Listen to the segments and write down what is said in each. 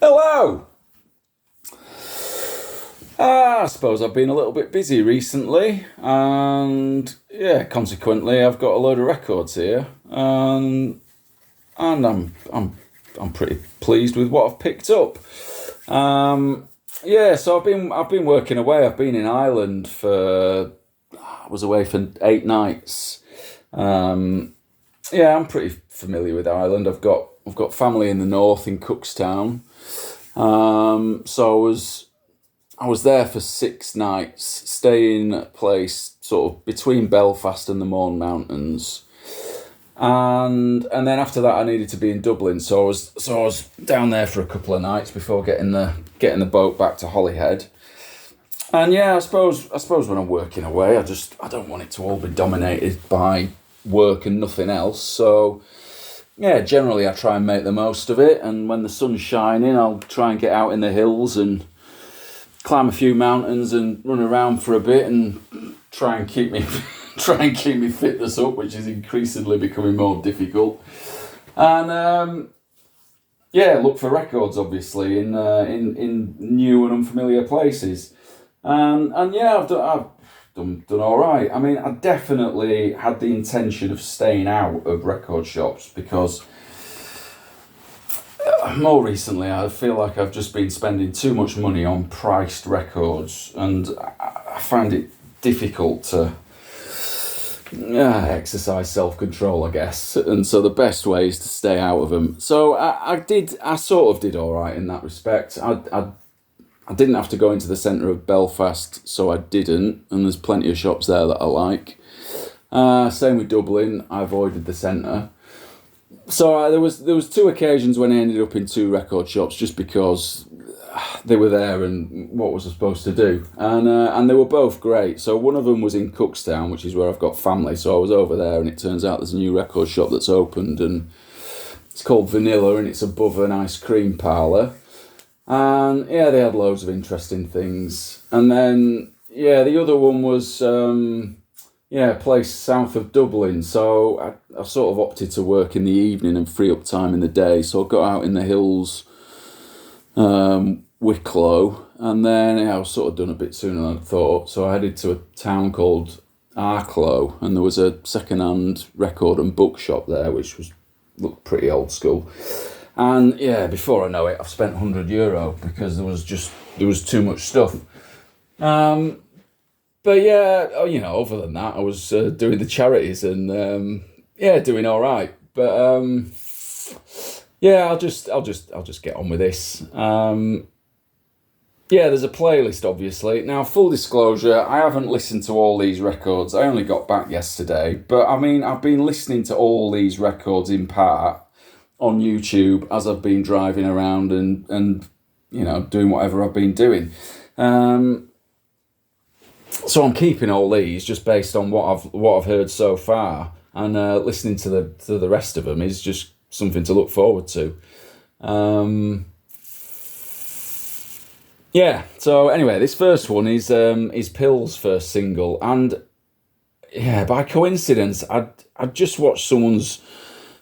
Hello! I suppose I've been a little bit busy recently, and consequently I've got a load of records here, and I'm pretty pleased with what I've picked up. So I've been working away. I've been in Ireland I was away for 8 nights. I'm pretty familiar with Ireland. I've got family in the north in Cookstown. So I was there for 6 nights, staying at a place sort of between Belfast and the Mourne Mountains. And then after that I needed to be in Dublin, so I was down there for a couple of nights before getting the boat back to Holyhead. And I suppose when I'm working away, I don't want it to all be dominated by work and nothing else. So generally I try and make the most of it, and when the sun's shining I'll try and get out in the hills and climb a few mountains and run around for a bit and try and keep me fitness up, which is increasingly becoming more difficult. And look for records, obviously, in new and unfamiliar places. I've done all right. I mean, I definitely had the intention of staying out of record shops because more recently I feel like I've just been spending too much money on priced records, and I find it difficult to exercise self-control, I guess, and so the best way is to stay out of them. So I sort of did all right in that respect. I didn't have to go into the centre of Belfast, so I didn't, and there's plenty of shops there that I like. Same with Dublin, I avoided the centre. So there was 2 occasions when I ended up in 2 record shops just because they were there and what was I supposed to do, and they were both great. So one of them was in Cookstown, which is where I've got family, so I was over there, and it turns out there's a new record shop that's opened, and it's called Vanilla, and it's above an ice cream parlour, and they had loads of interesting things. And then the other one was a place south of Dublin, so I sort of opted to work in the evening and free up time in the day, so I got out in the hills, Wicklow, and then I was sort of done a bit sooner than I thought, so I headed to a town called Arklow, and there was a second-hand record and bookshop there, which looked pretty old school. And before I know it, I've spent €100 because there was too much stuff. But other than that, I was doing the charities and doing all right. But I'll just get on with this. There's a playlist, obviously. Now, full disclosure, I haven't listened to all these records. I only got back yesterday. But I mean, I've been listening to all these records in part on YouTube as I've been driving around and doing whatever I've been doing. So I'm keeping all these just based on what I've heard so far, and listening to the rest of them is just something to look forward to. So anyway, this first one is Pill's first single, and by coincidence I'd just watched someone's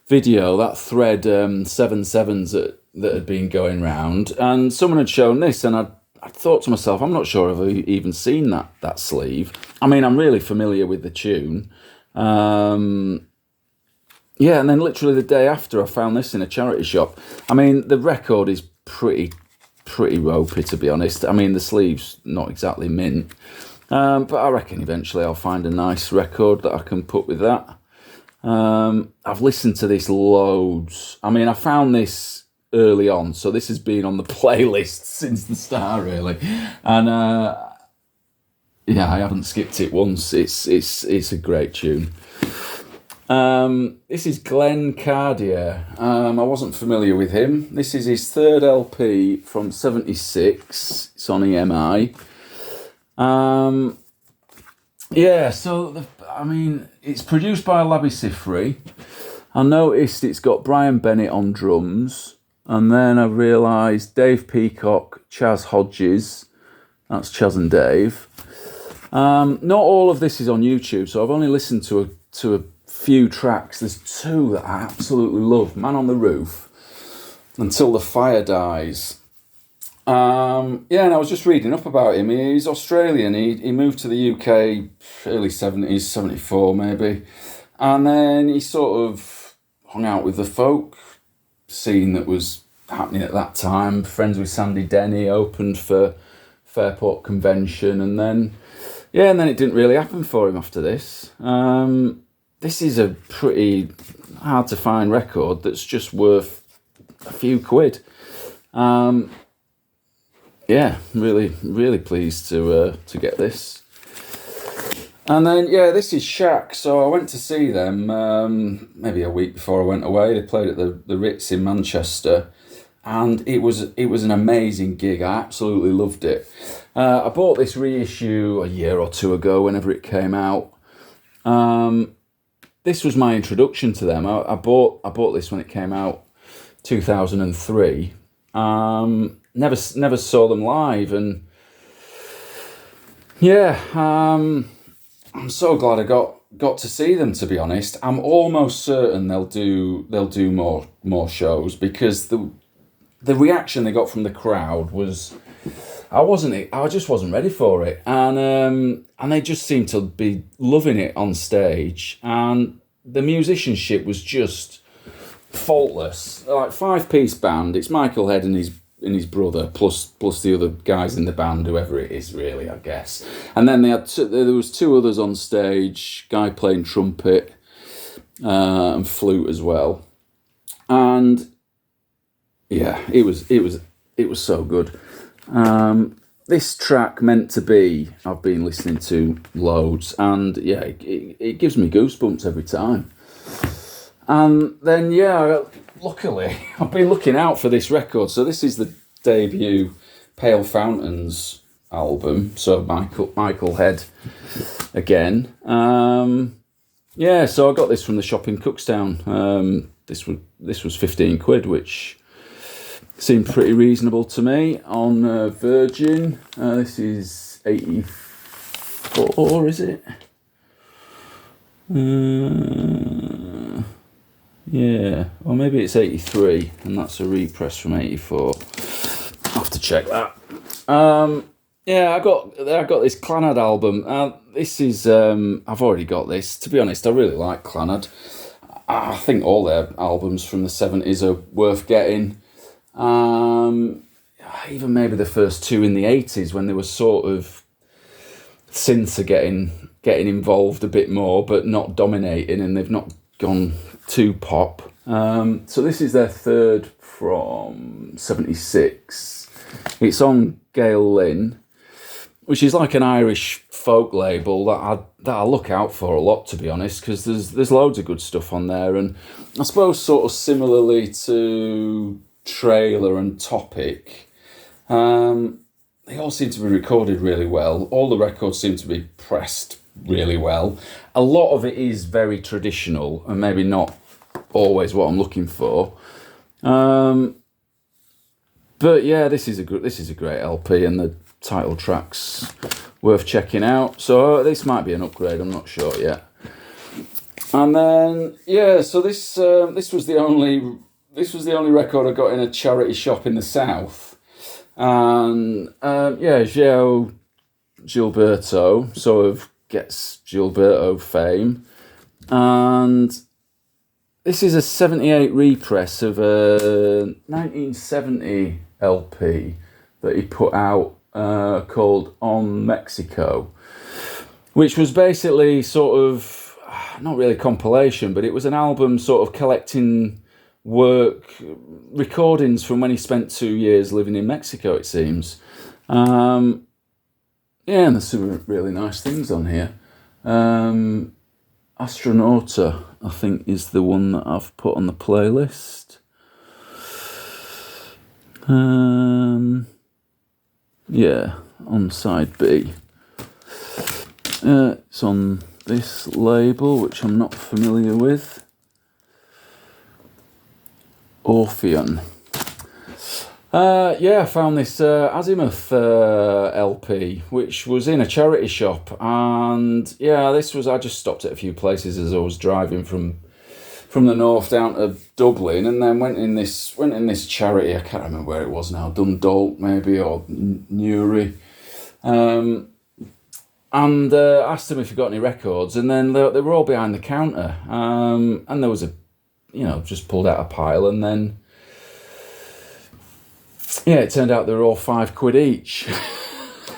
video, that thread 7/7s that had been going round, and someone had shown this, and I thought to myself, I'm not sure I've even seen that sleeve. I mean, I'm really familiar with the tune. And then literally the day after I found this in a charity shop. I mean, the record is pretty ropey, to be honest. I mean, the sleeve's not exactly mint. But I reckon eventually I'll find a nice record that I can put with that. I've listened to this loads. I mean, I found this early on, so this has been on the playlist since the start, really, and I haven't skipped it once. It's a great tune. This is Glen Cardier. I wasn't familiar with him. This is his 3rd LP from '76. It's on EMI. It's produced by Labi Siffre. I noticed it's got Brian Bennett on drums. And then I realised Dave Peacock, Chaz Hodges, that's Chaz and Dave. Not all of this is on YouTube, so I've only listened to a few tracks. There's 2 that I absolutely love. Man on the Roof until the fire dies. Yeah, and I was just reading up about him. He's Australian. He moved to the UK early 70s, 74 maybe. And then he sort of hung out with the folk scene that was happening at that time. Friends with Sandy Denny, opened for Fairport Convention, and then it didn't really happen for him after this. This is a pretty hard to find record that's just worth a few quid. Yeah, really, really pleased to get this. And then, this is Shack. So I went to see them maybe a week before I went away. They played at the Ritz in Manchester, and it was an amazing gig. I absolutely loved it. I bought this reissue a year or two ago, whenever it came out. This was my introduction to them. I bought this when it came out, 2003. Never saw them live, and I'm so glad I got to see them, to be honest. I'm almost certain they'll do more shows, because the reaction they got from the crowd was, I just wasn't ready for it, and they just seemed to be loving it on stage, and the musicianship was just faultless. Like 5-piece band. It's Michael Head and his brother, plus the other guys in the band, whoever it is, really, I guess. And then there was 2 others on stage, guy playing trumpet and flute as well. And yeah, it was so good. This track, Meant to Be, I've been listening to loads, and yeah, it gives me goosebumps every time. And then, luckily, I've been looking out for this record. So this is the debut Pale Fountains album. So Michael Head again. So I got this from the shop in Cookstown. This was 15 quid, which seemed pretty reasonable to me on Virgin. This is 84, is it? Yeah, or maybe it's 83, and that's a repress from 84. I'll have to check that. I got this Clannad album. This is I've already got this. To be honest, I really like Clannad. I think all their albums from the 70s are worth getting. Even maybe the first 2 in the 80s, when they were sort of synths are getting involved a bit more, but not dominating, and they've not gone too pop. So this is their third from 76. It's on Gail Lynn, which is like an Irish folk label that I look out for a lot, to be honest, because there's loads of good stuff on there. And I suppose sort of similarly to Trailer and Topic, they all seem to be recorded really well. All the records seem to be pressed really well. A lot of it is very traditional and maybe not always what I'm looking for. But yeah, this is a great LP, and the title track's worth checking out. So this might be an upgrade, I'm not sure yet. And then so this was the only record I got in a charity shop in the south. And Gio Gilberto sort of gets Gilberto fame, and this is a 78 repress of a 1970 LP that he put out called On Mexico, which was basically sort of, not really compilation, but it was an album sort of collecting recordings from when he spent 2 years living in Mexico, it seems. And there's some really nice things on here. Astronauta, I think, is the one that I've put on the playlist. On side B. It's on this label, which I'm not familiar with. Orpheon. I found this Azimuth LP, which was in a charity shop, and I just stopped at a few places as I was driving from from the north down to Dublin, and then went in this charity. I can't remember where it was now, Dundalk maybe, or Newry. And asked them if he got any records, and then they were all behind the counter. And there was just pulled out a pile, and then it turned out they were all £5 each.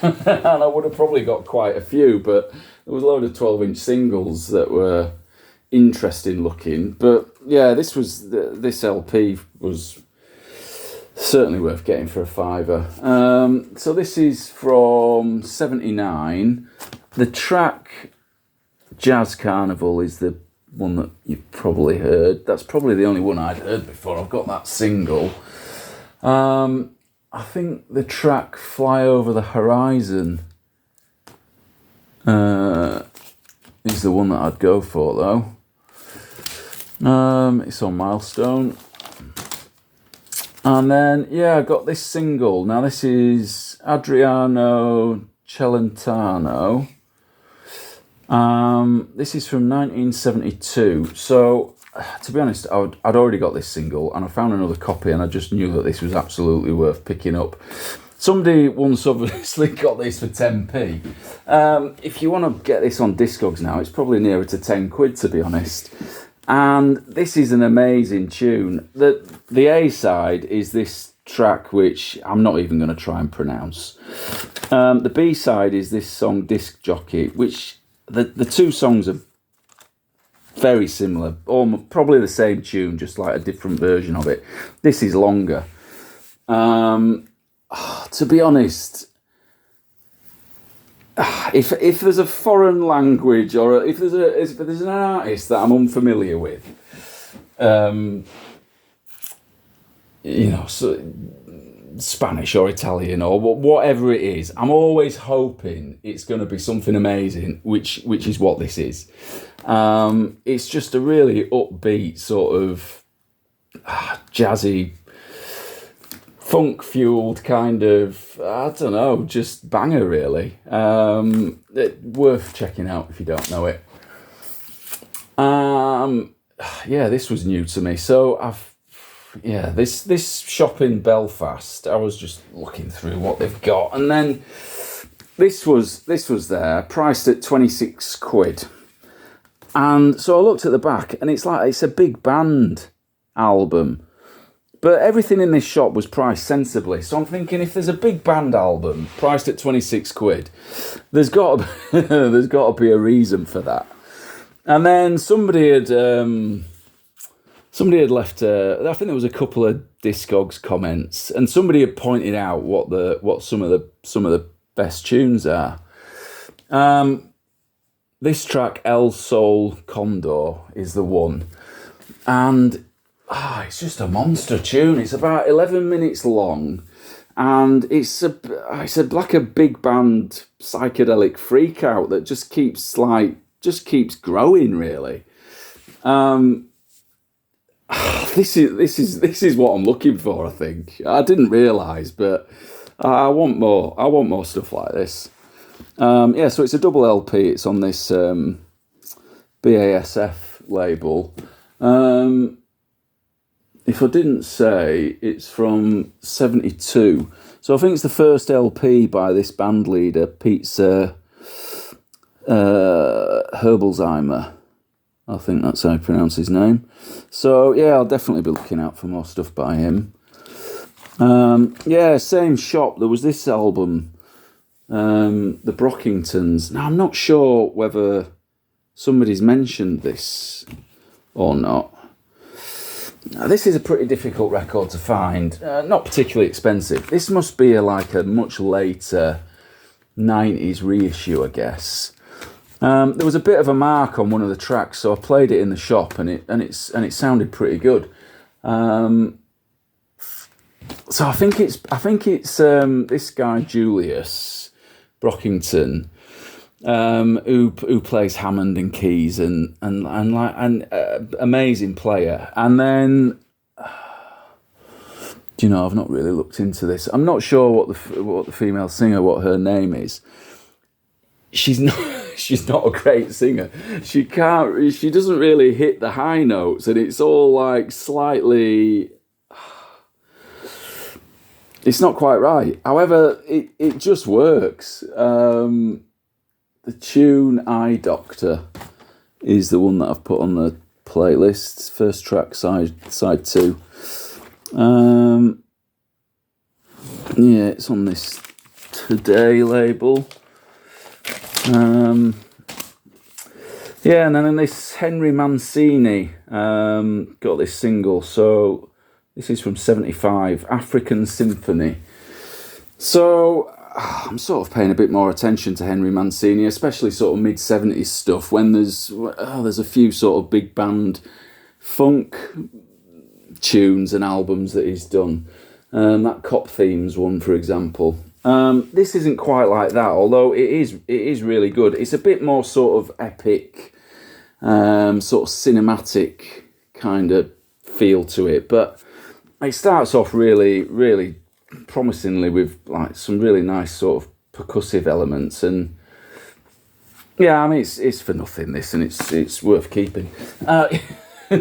And I would have probably got quite a few, but there was a load of 12-inch singles that were interesting looking. But yeah, this LP was certainly worth getting for a fiver. So this is from 79. The track Jazz Carnival is the one that you've probably heard. That's probably the only one I'd heard before. I've got that single. I think the track Fly Over the Horizon is the one that I'd go for, though. It's on Milestone. And then, I got this single. Now, this is Adriano Chelantano. This is from 1972. So, to be honest, I'd already got this single, and I found another copy, and I just knew that this was absolutely worth picking up. Somebody once obviously got this for 10p. If you want to get this on Discogs now, it's probably nearer to £10, to be honest. And this is an amazing tune. The A-side is this track, which I'm not even going to try and pronounce. The B-side is this song, Disc Jockey, which the two songs are very similar, probably the same tune, just like a different version of it. This is longer. To be honest, if there's a foreign language, or if there's an artist that I'm unfamiliar with, so Spanish or Italian or whatever it is, I'm always hoping it's going to be something amazing, which is what this is. It's just a really upbeat sort of jazzy, funk-fueled kind of, I don't know, just banger, really. Worth checking out if you don't know it. This was new to me. So this shop in Belfast, I was just looking through what they've got, and then this was there, priced at £26. And so I looked at the back, and it's a big band album. But everything in this shop was priced sensibly. So I'm thinking, if there's a big band album priced at £26, there's got to be a reason for that. And then somebody had left. I think there was a couple of Discogs comments, and somebody had pointed out what some of the best tunes are. This track, El Sol Condor, is the one, and it's just a monster tune. It's about 11 minutes long, and it's like a big band psychedelic freak out that just keeps growing, really. This is what I'm looking for, I think. I didn't realise, but I want more. I want more stuff like this. So it's a double LP. It's on this BASF label. If I didn't say, it's from 72. So I think it's the first LP by this band leader, Peter Herbalzheimer. I think that's how you pronounce his name. So, I'll definitely be looking out for more stuff by him. Same shop. There was this album, the Brockingtons. Now, I'm not sure whether somebody's mentioned this or not. Now, this is a pretty difficult record to find. Not particularly expensive. This must be a much later 90s reissue, I guess. There was a bit of a mark on one of the tracks, so I played it in the shop, and it sounded pretty good. So I think it's this guy Julius Brockington, who plays Hammond and keys and amazing player. And then, I've not really looked into this. I'm not sure what the female singer, what her name is. She's she's not a great singer. She doesn't really hit the high notes, and it's all like slightly, it's not quite right. However, it just works. The tune Eye Doctor is the one that I've put on the playlist. First track, side 2. Yeah, it's on this Today label. Yeah, and then this Henry Mancini got this single. So this is from 75, African Symphony. So I'm sort of paying a bit more attention to Henry Mancini, especially sort of mid-70s stuff, when there's a few sort of big band funk tunes and albums that he's done. That Cop Themes one, for example. This isn't quite like that, although it is really good. It's a bit more sort of epic, sort of cinematic kind of feel to it, but it starts off really, really promisingly with like some really nice sort of percussive elements, and yeah, I mean it's for nothing this, and it's worth keeping.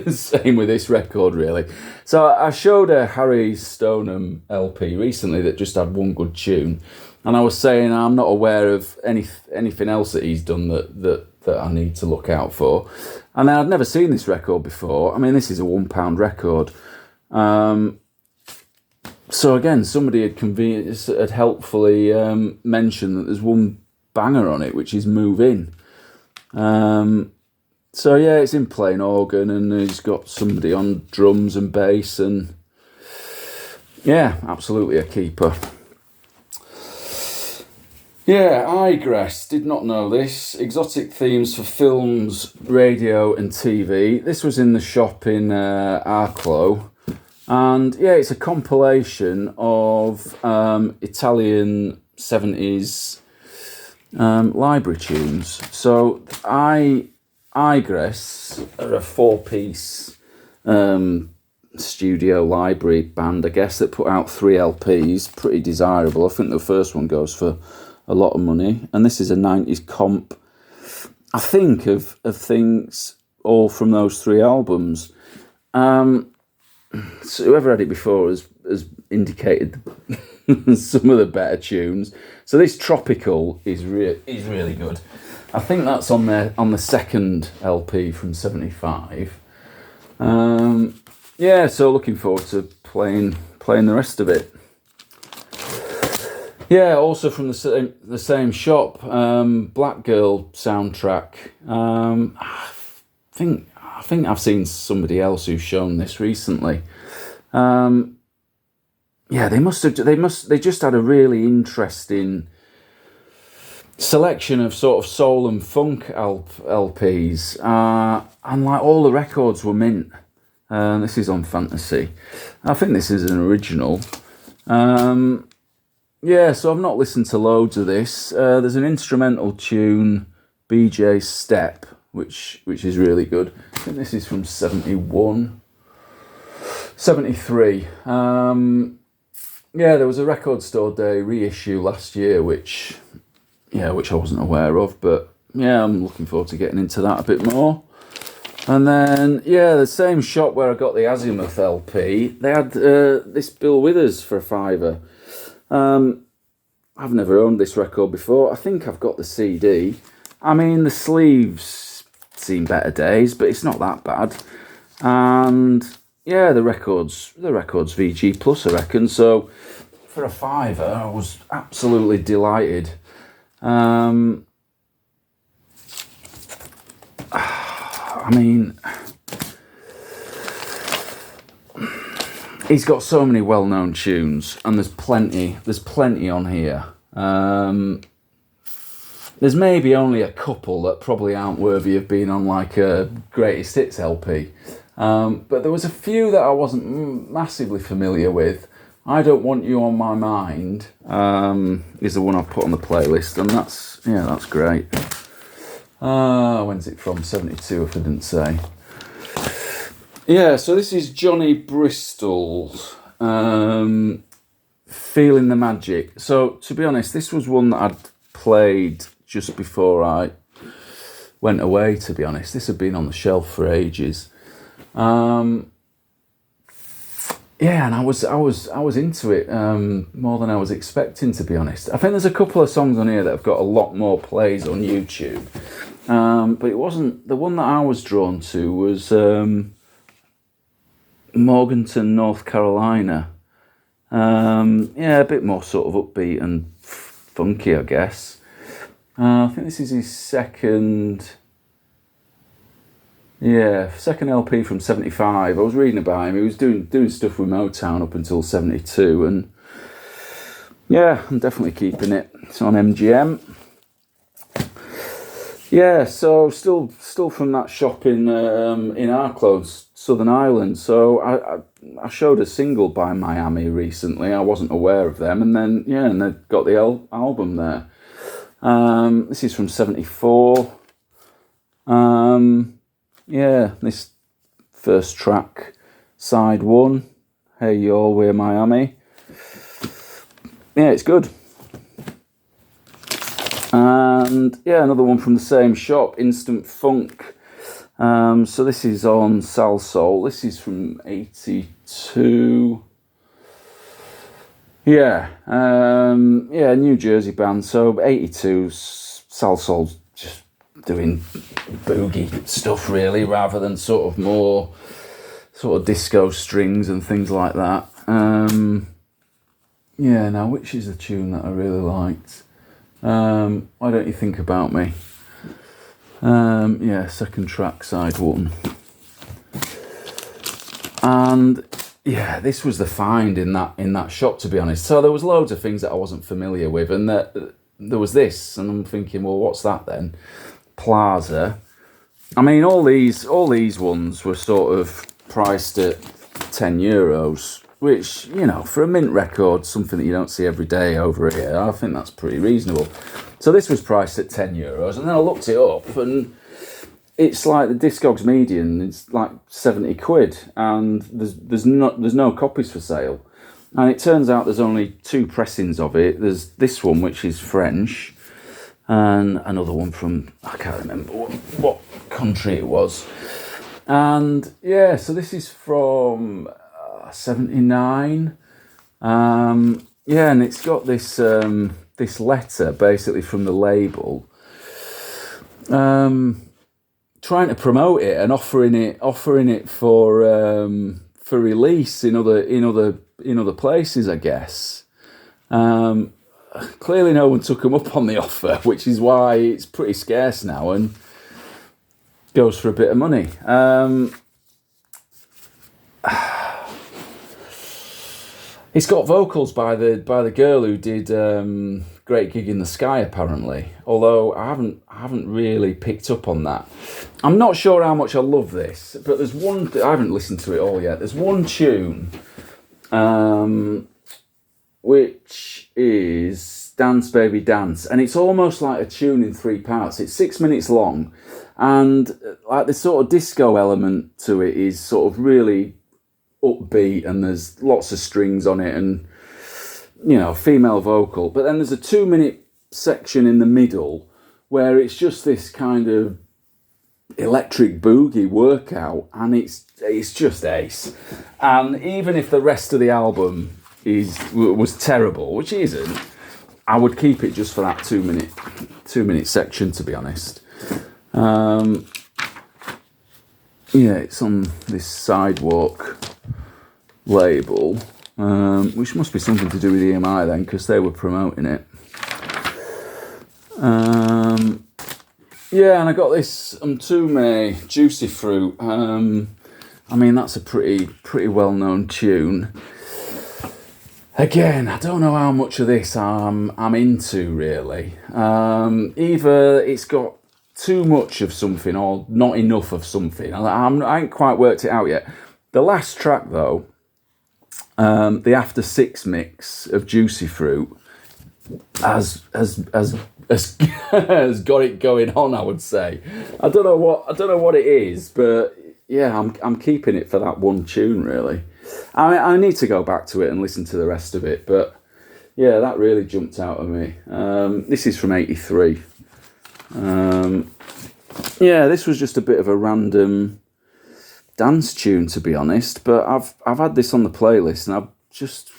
Same with this record, really. So I showed a Harry Stonem LP recently that just had one good tune, and I was saying I'm not aware of anything else that he's done that I need to look out for. And I'd never seen this record before. I mean, this is a £1 record. So again, somebody had helpfully mentioned that there's one banger on it, which is Move In. So yeah, it's in plain organ, and he's got somebody on drums and bass, and yeah, absolutely a keeper. Yeah, Igress, did not know this. Exotic themes for films, radio and TV. This was in the shop in Arklow. And yeah, it's a compilation of Italian 70s library tunes. So Igress are a 4-piece studio library band, I guess, that put out 3 LPs. Pretty desirable. I think the first one goes for a lot of money. And this is a 90s comp, I think, of things all from those 3 albums. So whoever had it before has indicated some of the better tunes. So this Tropical is really good. I think that's on the second LP from 75. Yeah, so looking forward to playing the rest of it. Yeah, also from the same shop, Black Girl soundtrack. I think I've seen somebody else who's shown this recently. Yeah, they just had a really interesting selection of sort of soul and funk LPs, and like all the records were mint. This is on Fantasy. I think this is an original. Yeah, so I've not listened to loads of this. There's an instrumental tune, BJ Step, which is really good. I think this is from 73. Yeah, there was a Record Store Day reissue last year, which I wasn't aware of, but yeah, I'm looking forward to getting into that a bit more. And then, yeah, the same shop where I got the Azimuth LP, they had this Bill Withers for £5. I've never owned this record before. I think I've got the CD. I mean, the sleeves seen better days, but it's not that bad. And yeah, the record's VG Plus, I reckon. So for a £5, I was absolutely delighted. I mean, he's got so many well-known tunes, and there's plenty on here. There's maybe only a couple that probably aren't worthy of being on like a greatest hits LP. But there was a few that I wasn't massively familiar with. I Don't Want You on My Mind is the one I've put on the playlist, and that's great. When's it from? 72, if I didn't say. Yeah, so this is Johnny Bristol's Feeling the Magic. So, to be honest, this was one that I'd played just before I went away, to be honest. This had been on the shelf for ages. Yeah, and I was into it more than I was expecting, to be honest. I think there's a couple of songs on here that have got a lot more plays on YouTube, but it wasn't the one that I was drawn to. Was Morganton, North Carolina. Yeah, a bit more sort of upbeat and funky, I guess. I think this is his second LP from 75. I was reading about him. He was doing stuff with Motown up until 72, and yeah, I'm definitely keeping it. It's on MGM. Yeah, so still from that shop in Arklow, Southern Ireland. So I showed a single by Miami recently. I wasn't aware of them, and then and they got the album there. This is from 74. This first track, side 1, Hey Y'all, We're Miami. Yeah, it's good. And yeah, another one from the same shop, Instant Funk. So this is on Sal Soul. This is from 82. New Jersey band. So 82, Sal Soul's just doing boogie stuff really, rather than sort of more sort of disco strings and things like that. Now which is the tune that I really liked? Why Don't You Think About Me? Second track, side 1. And yeah, this was the find in that shop, to be honest. So there was loads of things that I wasn't familiar with, and there was this, and I'm thinking, well, what's that then? Plaza. I mean, all these ones were sort of priced at €10, which, you know, for a mint record, something that you don't see every day over here, I think that's pretty reasonable. So this was priced at €10, and then I looked it up, and it's like the Discogs median, it's like 70 quid, and there's no copies for sale. And it turns out there's only 2 pressings of it. There's this one, which is French, and another one from, I can't remember what country it was. And yeah, so this is from 79. And it's got this this letter basically from the label, trying to promote it and offering it for release in other places, I guess. Clearly no one took them up on the offer, which is why it's pretty scarce now and goes for a bit of money. It's got vocals by the girl who did Great Gig in the Sky, apparently. Although I haven't really picked up on that. I'm not sure how much I love this, but there's one. I haven't listened to it all yet. There's one tune, which is Dance Baby Dance, and it's almost like a tune in 3 parts. It's 6 minutes long, and like the sort of disco element to it is sort of really upbeat, and there's lots of strings on it, and you know, female vocal. But then there's a 2-minute section in the middle where it's just this kind of electric boogie workout, and it's just ace. And even if the rest of the album was terrible, which it isn't, I would keep it just for that 2-minute section, to be honest. It's on this Sidewalk label, which must be something to do with EMI then, because they were promoting it. And I got this Umtume Juicy Fruit. I mean, that's a pretty well-known tune. Again, I don't know how much of this I'm into, really. Either it's got too much of something or not enough of something. I ain't quite worked it out yet. The last track, though, the After Six mix of Juicy Fruit has got it going on, I would say. I don't know what it is, but yeah, I'm keeping it for that one tune, really. I need to go back to it and listen to the rest of it, but yeah, that really jumped out at me. This is from 83. yeah, this was just a bit of a random dance tune, to be honest. But I've had this on the playlist, and I've just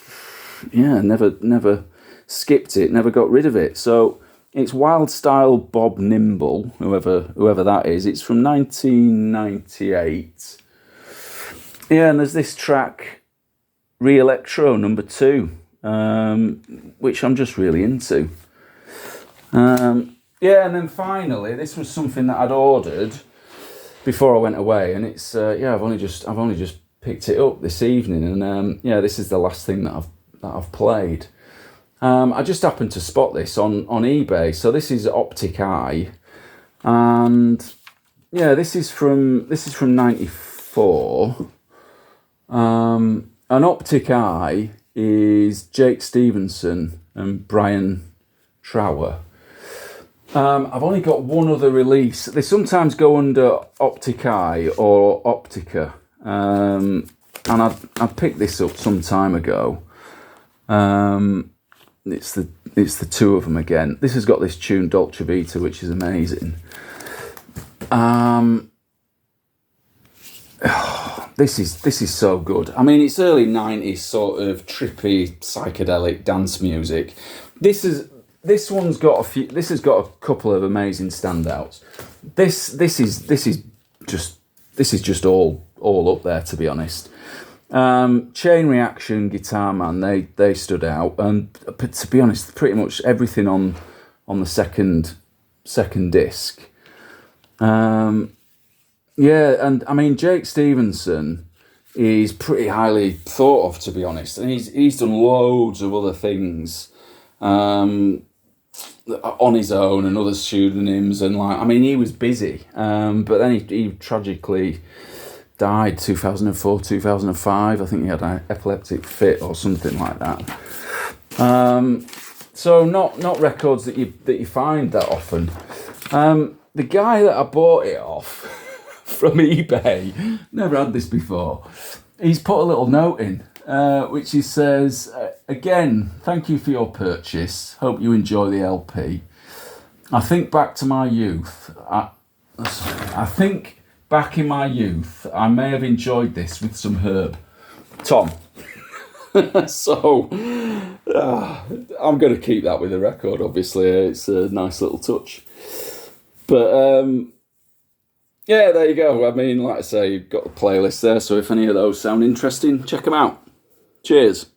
never skipped it, never got rid of it. So it's Wild Style Bob Nimble, whoever that is. It's from 1998. Yeah, and there's this track, Re-Electro number 2, which I'm just really into. Yeah, and then finally, this was something that I'd ordered before I went away, and it's I've only just picked it up this evening, and this is the last thing that I've played. I just happened to spot this on eBay. So this is Optic Eye, and yeah, this is from '94. An Optic Eye is Jake Stevenson and Brian Trower. I've only got one other release. They sometimes go under Optic Eye or Optica, and I picked this up some time ago. It's the two of them again. This has got this tune Dolce Vita, which is amazing. This is so good. I mean, it's early 90s sort of trippy psychedelic dance music. This has got a couple of amazing standouts. This is just all up there, to be honest. Chain Reaction, Guitar Man, they stood out, but to be honest, pretty much everything on the second disc. And I mean, Jake Stevenson is pretty highly thought of, to be honest, and he's done loads of other things on his own and other pseudonyms, and he was busy, but then he tragically died 2004, 2005. I think he had an epileptic fit or something like that. So not records that you find that often. The guy that I bought it off from eBay, never had this before, he's put a little note in, which he says, again, thank you for your purchase. Hope you enjoy the LP. I think back to my youth. I think back in my youth, I may have enjoyed this with some herb. Tom. So, I'm going to keep that with the record, obviously. It's a nice little touch. But, there you go. I mean, like I say, you've got the playlist there, so if any of those sound interesting, check them out. Cheers.